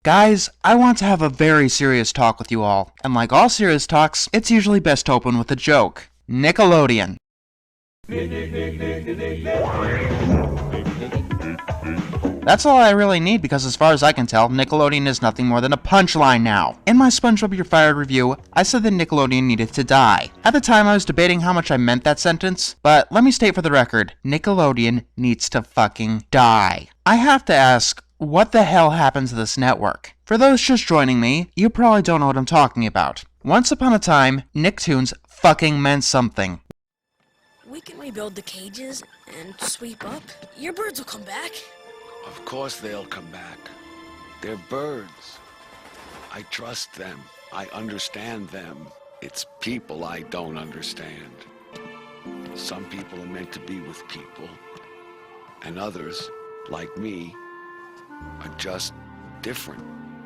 Guys, I want to have a very serious talk with you all, and like all serious talks, it's usually best to open with a joke. Nickelodeon. That's all I really need because as far as I can tell, Nickelodeon is nothing more than a punchline now. In my SpongeBob You're Fired review, I said that Nickelodeon needed to die. At the time, I was debating how much I meant that sentence, but let me state for the record, Nickelodeon needs to fucking die. I have to ask, what the hell happened to this network? For those just joining me, you probably don't know what I'm talking about. Once upon a time, Nicktoons fucking meant something. We can rebuild the cages and sweep up. Your birds will come back. Of course they'll come back. They're birds. I trust them. I understand them. It's people I don't understand. Some people are meant to be with people, and others, like me, are just different.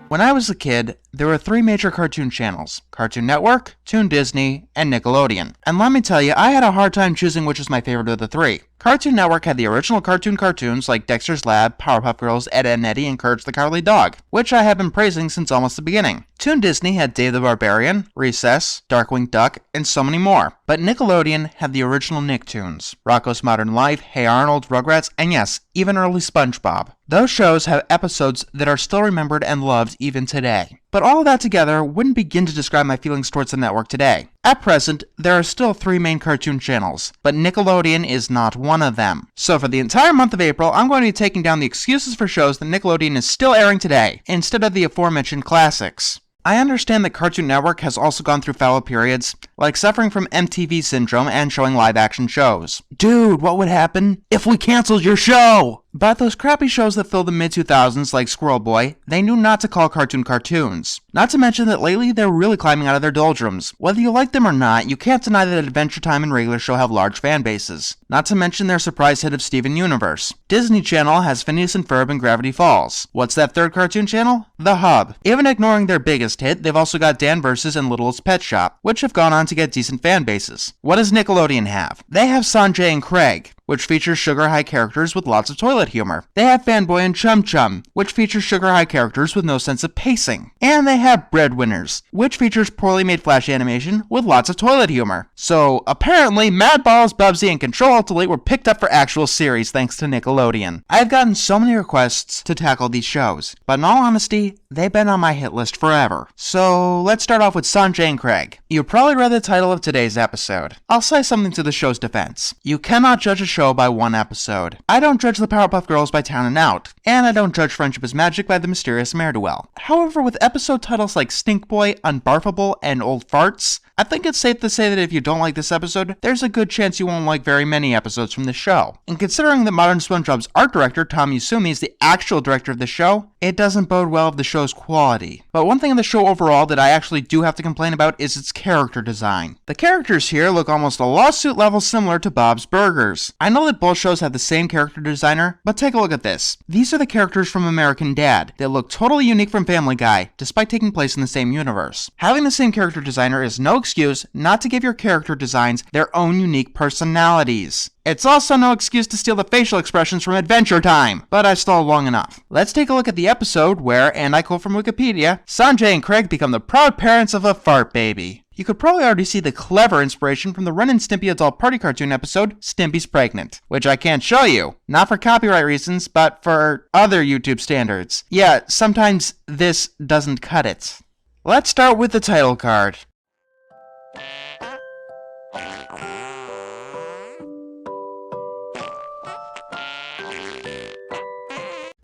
When I was a kid, there were 3 major cartoon channels: Cartoon Network, Toon Disney, and Nickelodeon. And let me tell you, I had a hard time choosing which was my favorite of the 3. Cartoon Network had the original cartoons like Dexter's Lab, Powerpuff Girls, Ed, Edd n Eddy, and Courage the Cowardly Dog, which I have been praising since almost the beginning. Toon Disney had Dave the Barbarian, Recess, Darkwing Duck, and so many more. But Nickelodeon had the original Nicktoons: Rocko's Modern Life, Hey Arnold, Rugrats, and yes, even early SpongeBob. Those shows have episodes that are still remembered and loved even today. But all of that together wouldn't begin to describe my feelings towards the network today. At present, there are still 3 main cartoon channels, but Nickelodeon is not one of them. So for the entire month of April, I'm going to be taking down the excuses for shows that Nickelodeon is still airing today, instead of the aforementioned classics. I understand that Cartoon Network has also gone through fallow periods, like suffering from MTV syndrome and showing live-action shows. Dude, what would happen if we canceled your show? But those crappy shows that filled the mid-2000s like Squirrel Boy, they knew not to call cartoons. Not to mention that lately they're really climbing out of their doldrums. Whether you like them or not, you can't deny that Adventure Time and Regular Show have large fan bases. Not to mention their surprise hit of Steven Universe. Disney Channel has Phineas and Ferb and Gravity Falls. What's that third cartoon channel? The Hub. Even ignoring their biggest hit, they've also got Dan Versus and Littlest Pet Shop, which have gone on to get decent fan bases. What does Nickelodeon have? They have Sanjay and Craig, which features sugar-high characters with lots of toilet humor. They have Fanboy and Chum Chum, which features sugar-high characters with no sense of pacing. And they have Breadwinners, which features poorly made flash animation with lots of toilet humor. So, apparently, Madballs, Bubsy, and Control Alt Delete were picked up for actual series thanks to Nickelodeon. I've gotten so many requests to tackle these shows, but in all honesty, they've been on my hit list forever. So, let's start off with Sanjay and Craig. You probably read the title of today's episode. I'll say something to the show's defense. You cannot judge a show by one episode. I don't judge the Powerpuff Girls by Town and Out, and I don't judge Friendship is Magic by the mysterious Mare-do-Well. However, with episode titles like Stink Boy, Unbarfable, and Old Farts, I think it's safe to say that if you don't like this episode, there's a good chance you won't like very many episodes from the show. And considering that Modern SpongeBob's art director, Tom Yusumi, is the actual director of the show, it doesn't bode well of the show's quality. But one thing in the show overall that I actually do have to complain about is its character design. The characters here look almost a lawsuit level similar to Bob's Burgers. I know that both shows have the same character designer, but take a look at this. These are the characters from American Dad. They look totally unique from Family Guy, despite taking place in the same universe. Having the same character designer is no excuse not to give your character designs their own unique personalities. It's also no excuse to steal the facial expressions from Adventure Time, but I've stalled long enough. Let's take a look at the episode where, and I quote from Wikipedia, Sanjay and Craig become the proud parents of a fart baby. You could probably already see the clever inspiration from the Ren and Stimpy adult party cartoon episode, Stimpy's Pregnant, which I can't show you. Not for copyright reasons, but for other YouTube standards. Yeah, sometimes this doesn't cut it. Let's start with the title card.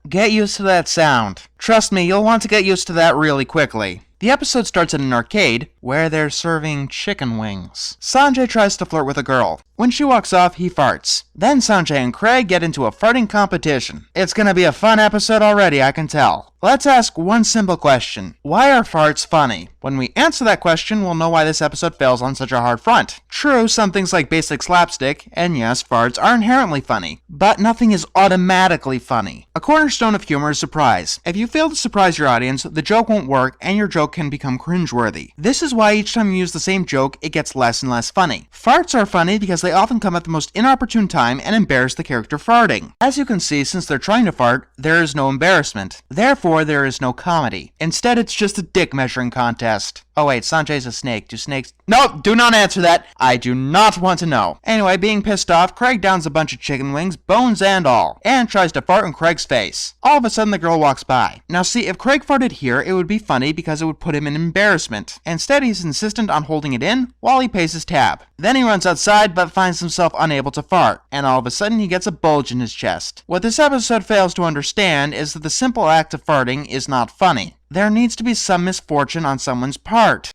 Get used to that sound. Trust me, you'll want to get used to that really quickly. The episode starts in an arcade, where they're serving chicken wings. Sanjay tries to flirt with a girl. When she walks off, he farts. Then Sanjay and Craig get into a farting competition. It's gonna be a fun episode already, I can tell. Let's ask one simple question. Why are farts funny? When we answer that question, we'll know why this episode fails on such a hard front. True, some things like basic slapstick, and yes, farts are inherently funny, but nothing is automatically funny. A cornerstone of humor is surprise. If you fail to surprise your audience, the joke won't work and your joke can become cringeworthy. This is why each time you use the same joke, it gets less and less funny. Farts are funny because they often come at the most inopportune time and embarrass the character farting. As you can see, since they're trying to fart, there is no embarrassment. Therefore, there is no comedy. Instead, it's just a dick measuring contest. Oh wait, Sanjay's a snake. Do snakes... No, do not answer that! I do not want to know. Anyway, being pissed off, Craig downs a bunch of chicken wings, bones and all, and tries to fart in Craig's face. All of a sudden, the girl walks by. Now see, if Craig farted here, it would be funny because it would put him in embarrassment. Instead, he's insistent on holding it in while he pays his tab. Then he runs outside, but finds himself unable to fart, and all of a sudden he gets a bulge in his chest. What this episode fails to understand is that the simple act of farting is not funny. There needs to be some misfortune on someone's part.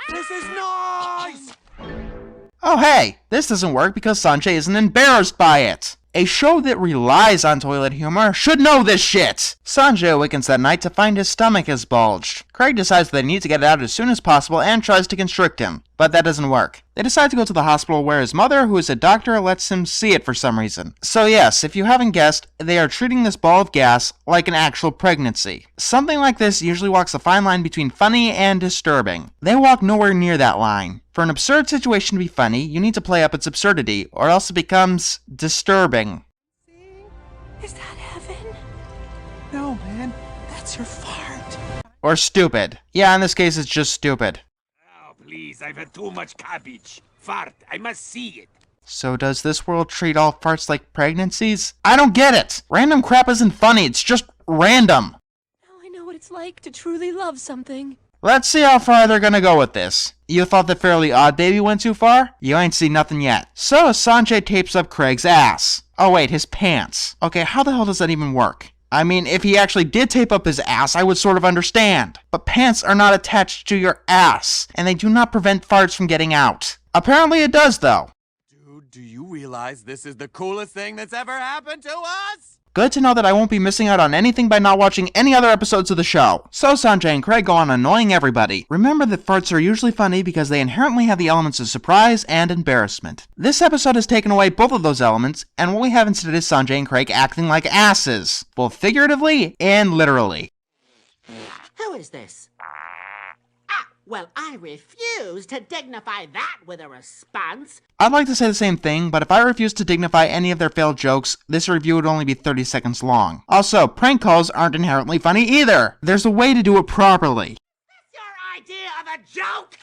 This is nice! Oh hey, this doesn't work because Sanjay isn't embarrassed by it. A show that relies on toilet humor should know this shit! Sanjay awakens that night to find his stomach is bulged. Craig decides they need to get it out as soon as possible and tries to constrict him, but that doesn't work. They decide to go to the hospital where his mother, who is a doctor, lets him see it for some reason. So yes, if you haven't guessed, they are treating this ball of gas like an actual pregnancy. Something like this usually walks a fine line between funny and disturbing. They walk nowhere near that line. For an absurd situation to be funny, you need to play up its absurdity, or else it becomes disturbing. Is that heaven? No, man. That's your fart. Or stupid. Yeah, in this case, it's just stupid. Oh, please, I've had too much cabbage. Fart, I must see it. So does this world treat all farts like pregnancies? I don't get it! Random crap isn't funny, it's just random. Now I know what it's like to truly love something. Let's see how far they're gonna go with this. You thought the Fairly Odd Baby went too far? You ain't seen nothing yet. So Sanjay tapes up Craig's ass. Oh wait, his pants. Okay, how the hell does that even work? I mean, if he actually did tape up his ass, I would sort of understand. But pants are not attached to your ass, and they do not prevent farts from getting out. Apparently it does, though. Dude, do you realize this is the coolest thing that's ever happened to us? Good to know that I won't be missing out on anything by not watching any other episodes of the show. So Sanjay and Craig go on annoying everybody. Remember that farts are usually funny because they inherently have the elements of surprise and embarrassment. This episode has taken away both of those elements, and what we have instead is Sanjay and Craig acting like asses, both figuratively and literally. Who is this? Ah, well, I refuse to dignify that with a response. I'd like to say the same thing, but if I refused to dignify any of their failed jokes, this review would only be 30 seconds long. Also, prank calls aren't inherently funny either. There's a way to do it properly. That's your idea of a joke?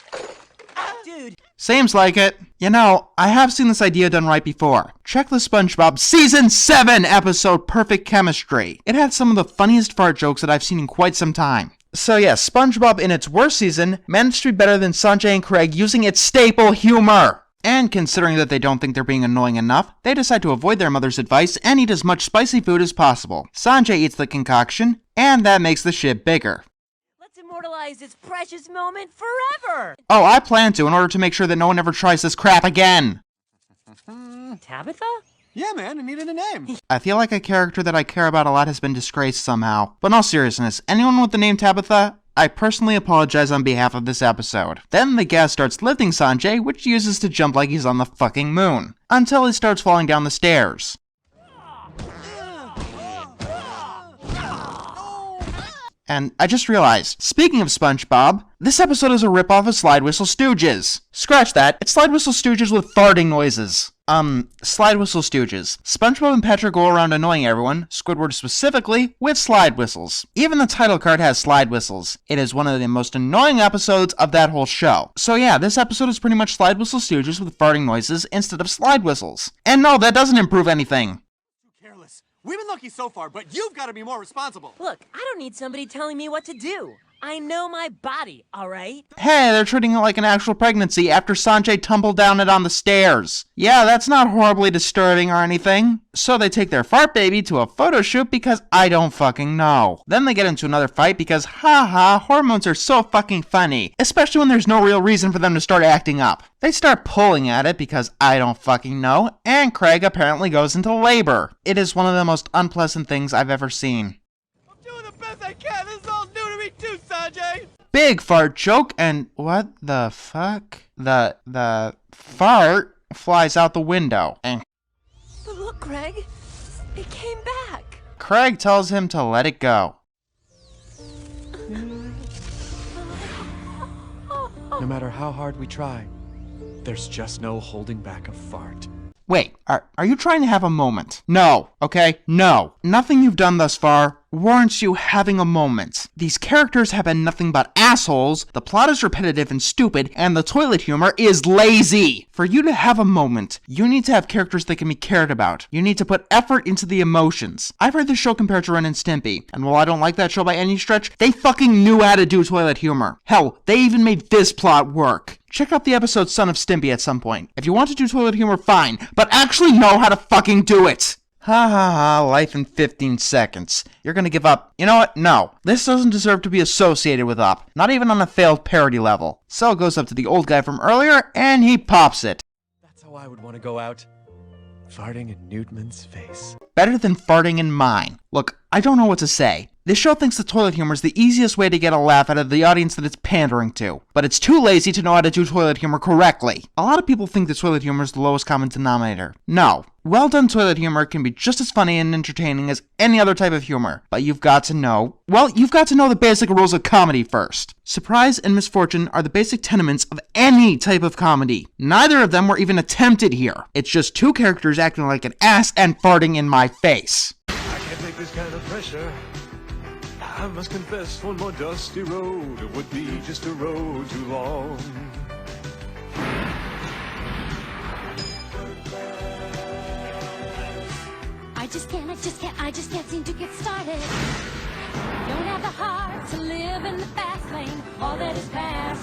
Dude. Seems like it. You know, I have seen this idea done right before. Check the SpongeBob Season 7 episode Perfect Chemistry. It had some of the funniest fart jokes that I've seen in quite some time. So yes, SpongeBob in its worst season managed to be better than Sanjay and Craig using its staple humor. And considering that they don't think they're being annoying enough, they decide to avoid their mother's advice and eat as much spicy food as possible. Sanjay eats the concoction, and that makes the shit bigger. Let's immortalize this precious moment forever! Oh, I plan to in order to make sure that no one ever tries this crap again. Tabitha? Yeah, man, I needed a name. I feel like a character that I care about a lot has been disgraced somehow. But in all seriousness, anyone with the name Tabitha, I personally apologize on behalf of this episode. Then the gas starts lifting Sanjay, which he uses to jump like he's on the fucking moon. Until he starts falling down the stairs. And I just realized, speaking of SpongeBob, this episode is a ripoff of Slide Whistle Stooges. Scratch that, it's Slide Whistle Stooges with farting noises. Slide Whistle Stooges. SpongeBob and Patrick go around annoying everyone, Squidward specifically, with slide whistles. Even the title card has slide whistles. It is one of the most annoying episodes of that whole show. So yeah, this episode is pretty much Slide Whistle Stooges with farting noises instead of slide whistles. And no, that doesn't improve anything. Careless. We've been lucky so far, but you've got to be more responsible. Look, I don't need somebody telling me what to do. I know my body, alright? Hey, they're treating it like an actual pregnancy after Sanjay tumbled down it on the stairs. Yeah, that's not horribly disturbing or anything. So they take their fart baby to a photo shoot because I don't fucking know. Then they get into another fight because haha, hormones are so fucking funny, especially when there's no real reason for them to start acting up. They start pulling at it because I don't fucking know, and Craig apparently goes into labor. It is one of the most unpleasant things I've ever seen. I'm doing the best I can. This is all new to me too, Sanjay. Big fart joke, and what the fuck? The fart flies out the window, and But look, Greg, it came back. Craig tells him to let it go. No matter how hard we try, there's just no holding back a fart. Wait, are you trying to have a moment? No, okay? No. Nothing you've done thus far warrants you having a moment. These characters have been nothing but assholes, the plot is repetitive and stupid, and the toilet humor is lazy. For you to have a moment, you need to have characters that can be cared about. You need to put effort into the emotions. I've heard this show compared to Ren and Stimpy, and while I don't like that show by any stretch, they fucking knew how to do toilet humor. Hell, they even made this plot work. Check out the episode Son of Stimpy at some point. If you want to do toilet humor, fine, but actually know how to fucking do it! Ha ha ha, life in 15 seconds. You're gonna give up. You know what? No. This doesn't deserve to be associated with Up. Not even on a failed parody level. Cell goes up to the old guy from earlier, and he pops it. That's how I would want to go out. Farting in Newtman's face. Better than farting in mine. Look, I don't know what to say. This show thinks the toilet humor is the easiest way to get a laugh out of the audience that it's pandering to, but it's too lazy to know how to do toilet humor correctly. A lot of people think that toilet humor is the lowest common denominator. No. Well done toilet humor can be just as funny and entertaining as any other type of humor, but you've got to know the basic rules of comedy first. Surprise and misfortune are the basic tenements of any type of comedy. Neither of them were even attempted here. It's just two characters acting like an ass and farting in my face. I can't take this kind of pressure. I must confess, one more dusty road would be just a road too long. I just can't seem to get started. Don't have the heart to live in the fast lane. All that is past